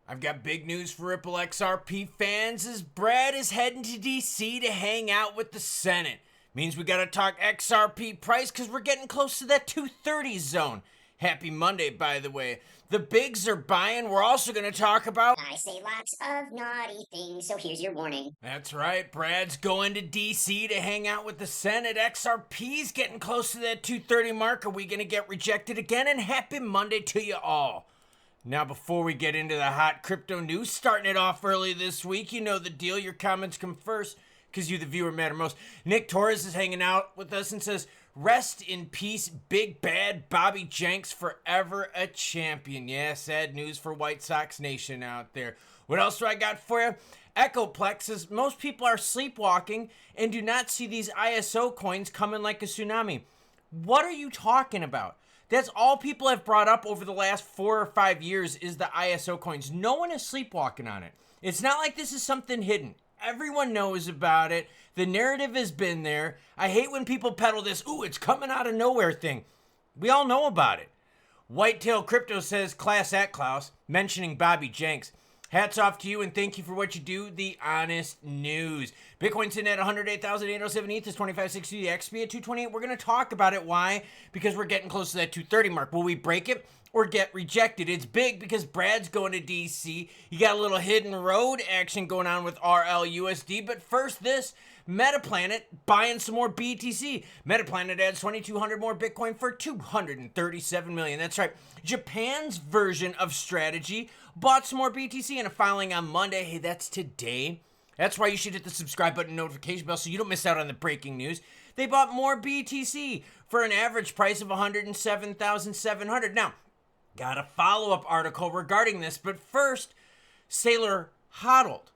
I've got big news for Ripple XRP fans as Brad is heading to DC to hang out with the Senate. Means we gotta talk XRP price because we're getting close to that 230 zone. Happy Monday, by the way. The bigs are buying. We're also gonna talk about... I say lots of naughty things, so here's your warning. That's right, Brad's going to DC to hang out with the Senate. XRP's getting close to that 230 mark. Are we gonna get rejected again? And happy Monday to you all. Now, before we get into the hot crypto news, starting it off early this week, you know the deal. Your comments come first because you, the viewer, matter most. Nick Torres is hanging out with us and says, rest in peace, big bad Bobby Jenks, forever a champion. Yeah, sad news for White Sox Nation out there. What else do I got for you? Echoplex says, most people are sleepwalking and do not see these ISO coins coming like a tsunami. What are you talking about? That's all people have brought up over the last 4 or 5 years is the ISO coins. No one is sleepwalking on it. It's not like this is something hidden. Everyone knows about it. The narrative has been there. I hate when people peddle this, ooh, it's coming out of nowhere thing. We all know about it. Whitetail Crypto says, class act, Klaus, mentioning Bobby Jenks. Hats off to you and thank you for what you do, the honest news. Bitcoin sitting at 108,807 ETH is 2560, the XP at 228. We're going to talk about it. Why? Because we're getting close to that 230 mark. Will we break it or get rejected? It's big because Brad's going to DC. You got a little hidden road action going on with RLUSD. But first, this Metaplanet buying some more BTC. Metaplanet adds 2,200 more Bitcoin for 237 million. That's right. Japan's version of Strategy bought some more BTC in a filing on Monday. Hey, that's today. That's why you should hit the subscribe button and notification bell so you don't miss out on the breaking news. They bought more BTC for an average price of 107,700. Now, got a follow-up article regarding this, but first, Sailor hodled.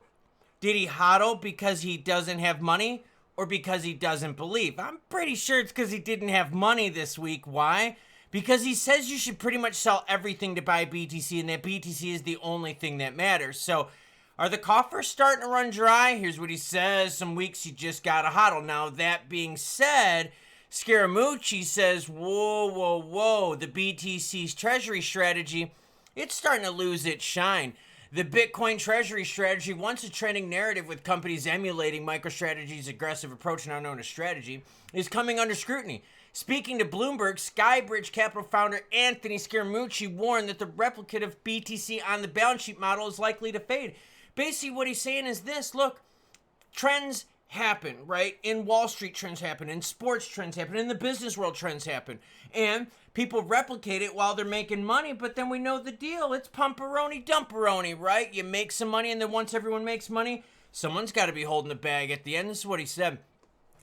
Did he hodl because he doesn't have money or because he doesn't believe? I'm pretty sure it's because he didn't have money this week. Why? Because he says you should pretty much sell everything to buy BTC and that BTC is the only thing that matters. So are the coffers starting to run dry? Here's what he says. Some weeks you just got to hodl. Now, that being said, Scaramucci says, whoa. The BTC's treasury strategy, it's starting to lose its shine. The Bitcoin treasury strategy, once a trending narrative with companies emulating MicroStrategy's aggressive approach, now known as strategy, is coming under scrutiny. Speaking to Bloomberg, Skybridge Capital founder Anthony Scaramucci warned that the replicative BTC on the balance sheet model is likely to fade. Basically, what he's saying is this, look, trends happen, right? In Wall Street, trends happen. In sports, trends happen. In the business world, trends happen. And people replicate it while they're making money, but then we know the deal. It's pumperoni dumperoni, right? You make some money, and then once everyone makes money, someone's got to be holding the bag at the end. This is what he said.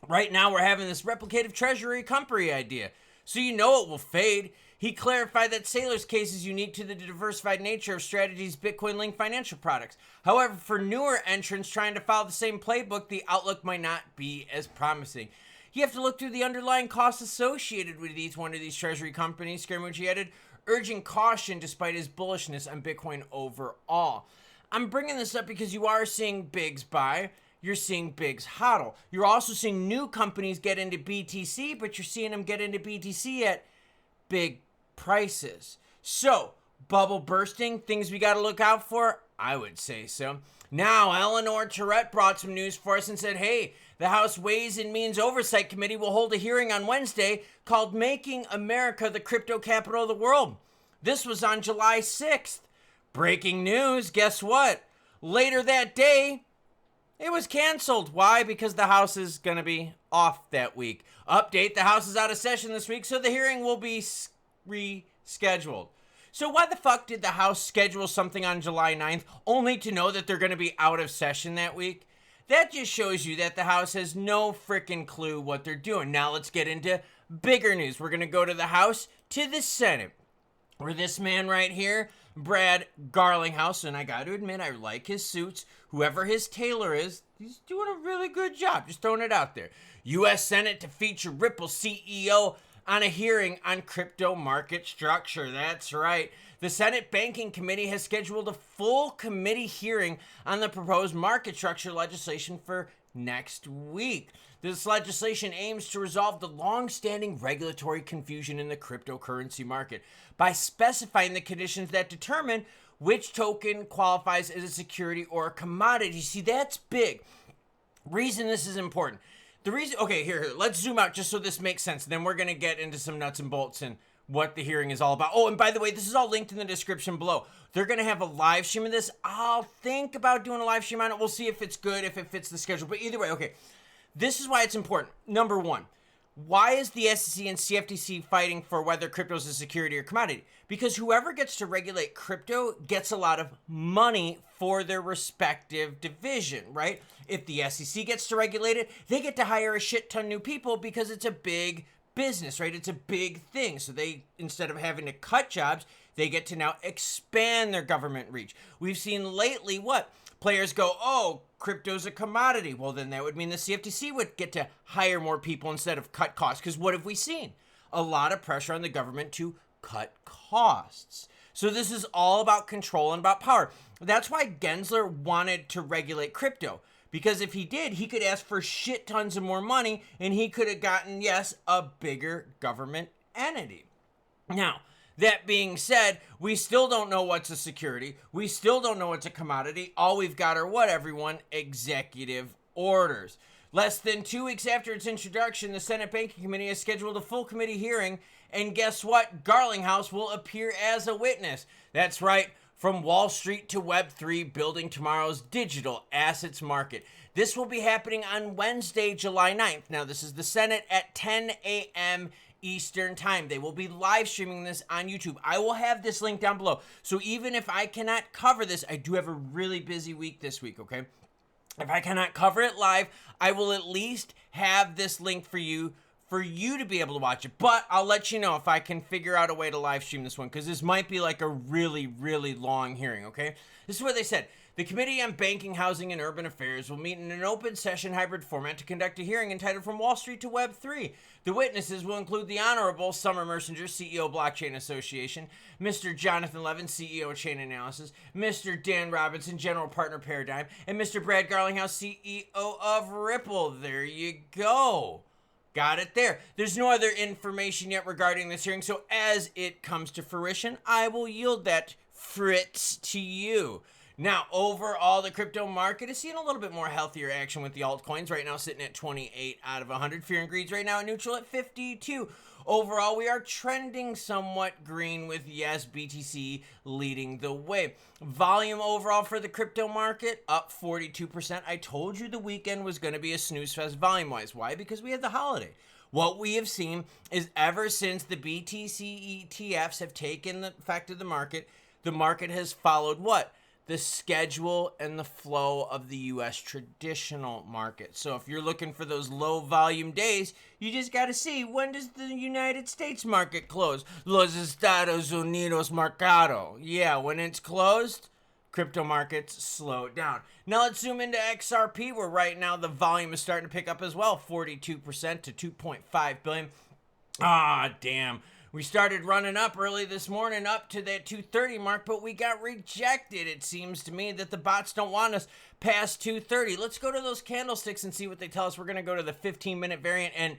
Right now, we're having this replicative treasury company idea, so you know it will fade. He clarified that Sailor's case is unique to the diversified nature of Strategy's Bitcoin-linked financial products. However, for newer entrants trying to follow the same playbook, the outlook might not be as promising. You have to look through the underlying costs associated with each one of these treasury companies, Scaramucci added, urging caution despite his bullishness on Bitcoin overall. I'm bringing this up because you are seeing bigs buy. You're seeing bigs hodl. You're also seeing new companies get into BTC, but you're seeing them get into BTC at big prices. So, bubble bursting, things we got to look out for? I would say so. Now, Eleanor Tourette brought some news for us and said, hey, the House Ways and Means Oversight Committee will hold a hearing on Wednesday called Making America the Crypto Capital of the World. This was on July 6th. Breaking news, guess what? Later that day, it was canceled. Why? Because the House is going to be off that week. Update, the House is out of session this week, so the hearing will be rescheduled. So why the fuck did the House schedule something on July 9th only to know that they're going to be out of session that week? That just shows you that the House has no freaking clue what they're doing. Now let's get into bigger news. We're going to go to the House, to the Senate, where this man right here, Brad Garlinghouse, and I got to admit, I like his suits. Whoever his tailor is, he's doing a really good job. Just throwing it out there. U.S. Senate to feature Ripple CEO on a hearing on crypto market structure. That's right. The Senate Banking Committee has scheduled a full committee hearing on the proposed market structure legislation for next week. This legislation aims to resolve the long-standing regulatory confusion in the cryptocurrency market by specifying the conditions that determine which token qualifies as a security or a commodity. See, that's big. Reason this is important. The reason, okay, here, let's zoom out just so this makes sense. Then we're going to get into some nuts and bolts and what the hearing is all about. Oh, and by the way, this is all linked in the description below. They're going to have a live stream of this. I'll think about doing a live stream on it. We'll see if it's good, if it fits the schedule. But either way, okay, this is why it's important. Number one, why is the SEC and CFTC fighting for whether crypto is a security or commodity? Because whoever gets to regulate crypto gets a lot of money for their respective division, right? If the SEC gets to regulate it, they get to hire a shit ton of new people because it's a big business, right? It's a big thing. So they, instead of having to cut jobs, they get to now expand their government reach. We've seen lately what? Players go, oh, crypto's a commodity. Well, then that would mean the CFTC would get to hire more people instead of cut costs. Because what have we seen? A lot of pressure on the government to cut costs. So this is all about control and about power. That's why Gensler wanted to regulate crypto. Because if he did, he could ask for shit tons of more money and he could have gotten, yes, a bigger government entity. Now, that being said, we still don't know what's a security. We still don't know what's a commodity. All we've got are what, everyone? Executive orders. Less than 2 weeks after its introduction, the Senate Banking Committee has scheduled a full committee hearing. And guess what? Garlinghouse will appear as a witness. That's right. From Wall Street to Web3, building tomorrow's digital assets market. This will be happening on Wednesday, July 9th. Now, this is the Senate at 10 a.m. Eastern time. They will be live streaming this on YouTube. I will have this link down below. So even if I cannot cover this, I do have a really busy week this week, okay? If I cannot cover it live, I will at least have this link for you to be able to watch it. But I'll let you know if I can figure out a way to live stream this one, because this might be like a really, really long hearing, okay? This is what they said. The Committee on Banking, Housing, and Urban Affairs will meet in an open session hybrid format to conduct a hearing entitled From Wall Street to Web3. The witnesses will include the Honorable Summer Mercinger, CEO, Blockchain Association, Mr. Jonathan Levin, CEO, Chain Analysis, Mr. Dan Robinson, General Partner, Paradigm, and Mr. Brad Garlinghouse, CEO of Ripple. There you go. Got it there. There's no other information yet regarding this hearing, so as it comes to fruition, I will yield that, Fritz, to you. Now, overall, the crypto market is seeing a little bit more healthier action with the altcoins. Right now, sitting at 28 out of 100. Fear and Greed's right now at neutral at 52. Overall, we are trending somewhat green with, yes, BTC leading the way. Volume overall for the crypto market, up 42%. I told you the weekend was going to be a snooze fest volume-wise. Why? Because we had the holiday. What we have seen is ever since the BTC ETFs have taken the effect of the market has followed what? The schedule and the flow of the U.S. traditional market. So if you're looking for those low volume days, you just got to see, when does the United States market close? Los Estados Unidos Mercado. Yeah, when it's closed, crypto markets slow down. Now let's zoom into XRP, where right now the volume is starting to pick up as well, 42% to 2.5 billion. Ah, damn. We started running up early this morning up to that 230 mark, but we got rejected. It seems to me that the bots don't want us past 230. Let's go to those candlesticks and see what they tell us. We're going to go to the 15-minute variant, and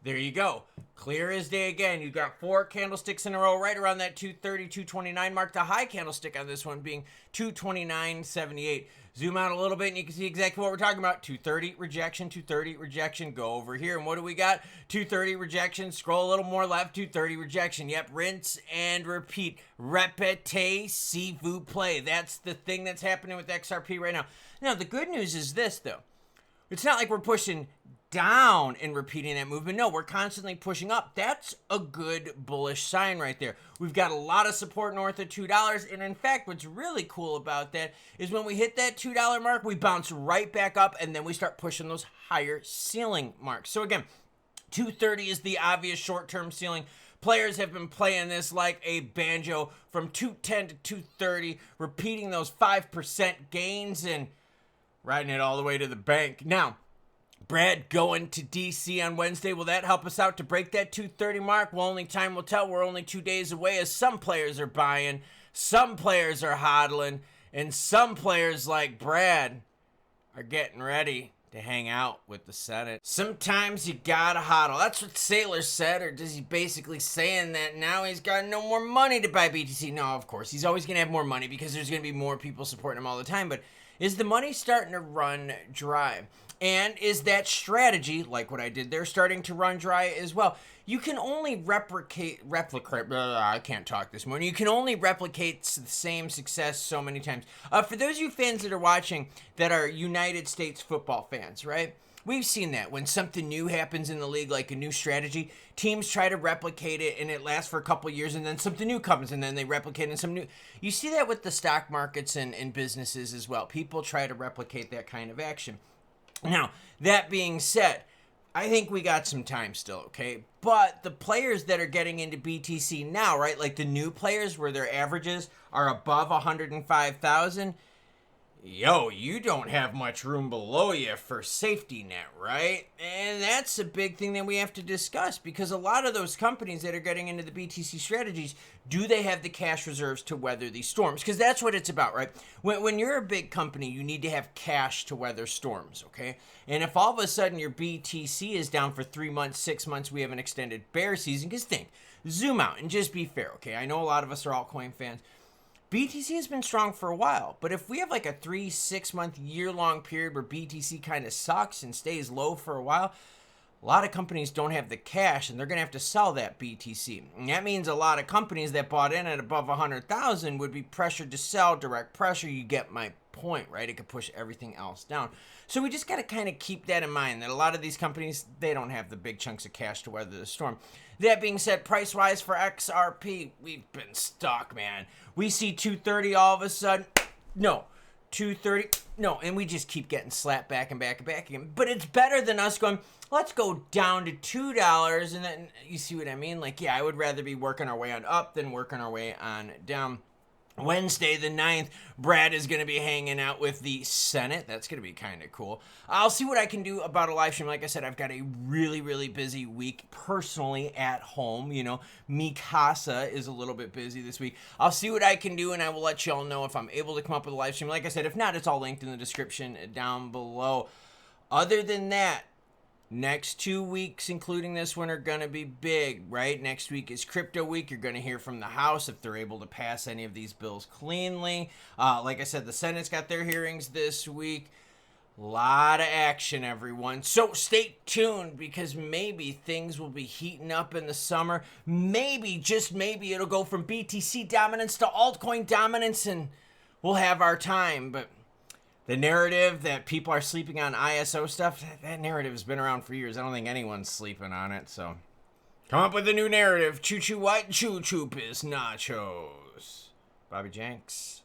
there you go. Clear as day again. You got 4 candlesticks in a row right around that 230, 229 mark. The high candlestick on this one being 229.78. Zoom out a little bit and you can see exactly what we're talking about. 230 rejection, 230 rejection. Go over here and what do we got? 230 rejection. Scroll a little more left. 230 rejection. Yep, rinse and repeat. Repete, see vous play. That's the thing that's happening with XRP right now. Now, the good news is this, though. It's not like we're pushing down and repeating that movement. No, we're constantly pushing up. That's a good bullish sign right there. We've got a lot of support north of $2. And in fact, what's really cool about that is when we hit that $2 mark, we bounce right back up and then we start pushing those higher ceiling marks. So again, 230 is the obvious short-term ceiling. Players have been playing this like a banjo from 210 to 230, repeating those 5% gains and riding it all the way to the bank. Now, Brad going to DC on Wednesday. Will that help us out to break that 230 mark? Well, only time will tell. We're only 2 days away, as some players are buying, some players are hodling, and some players like Brad are getting ready to hang out with the Senate. Sometimes you gotta hodl. That's what Sailor said, or does he basically saying that now he's got no more money to buy BTC? No, of course, he's always gonna have more money because there's gonna be more people supporting him all the time, but is the money starting to run dry? And is that strategy, like what I did there, starting to run dry as well? You can only replicate, I can't talk this morning. You can only replicate the same success so many times. For those of you fans that are watching that are United States football fans, right? We've seen that when something new happens in the league, like a new strategy, teams try to replicate it and it lasts for a couple of years and then something new comes and then they replicate it and some new. You see that with the stock markets and businesses as well. People try to replicate that kind of action. Now, that being said, I think we got some time still, okay? But the players that are getting into BTC now, right, like the new players where their averages are above 105,000, yo, you don't have much room below you for safety net, right? And that's a big thing that we have to discuss because a lot of those companies that are getting into the BTC strategies, do they have the cash reserves to weather these storms? Because that's what it's about, right? When you're a big company, you need to have cash to weather storms, okay? And if all of a sudden your BTC is down for 3 months, 6 months, we have an extended bear season, because think, zoom out and just be fair, okay? I know a lot of us are altcoin fans. BTC has been strong for a while, but if we have like a 3-6 month, year-long period where BTC kind of sucks and stays low for a while, a lot of companies don't have the cash and they're going to have to sell that BTC. And that means a lot of companies that bought in at above 100,000 would be pressured to sell. Direct pressure, you get my point, right? It could push everything else down. So we just got to kind of keep that in mind, that a lot of these companies, they don't have the big chunks of cash to weather the storm. That being said, price-wise for XRP, we've been stuck, man. We see 230 all of a sudden. No. 230. No. And we just keep getting slapped back and back and back again. But it's better than us going, let's go down to $2. And then, you see what I mean? Like, yeah, I would rather be working our way on up than working our way on down. Wednesday the 9th, Brad is going to be hanging out with the Senate. That's going to be kind of cool. I'll see what I can do about a live stream. Like I said, I've got a really, really busy week personally at home. You know, mi casa is a little bit busy this week. I'll see what I can do, and I will let y'all know if I'm able to come up with a live stream. Like I said, if not, it's all linked in the description down below. Other than that, next 2 weeks, including this one, are going to be big, right? Next week is crypto week. You're going to hear from the House if they're able to pass any of these bills cleanly. Like I said, the Senate's got their hearings this week. A lot of action, everyone. So stay tuned because maybe things will be heating up in the summer. Maybe, just maybe, it'll go from BTC dominance to altcoin dominance and we'll have our time. But the narrative that people are sleeping on ISO stuff, that narrative has been around for years. I don't think anyone's sleeping on it, so come up with a new narrative. Choo-choo what? Choo-choo piss nachos. Bobby Jenks.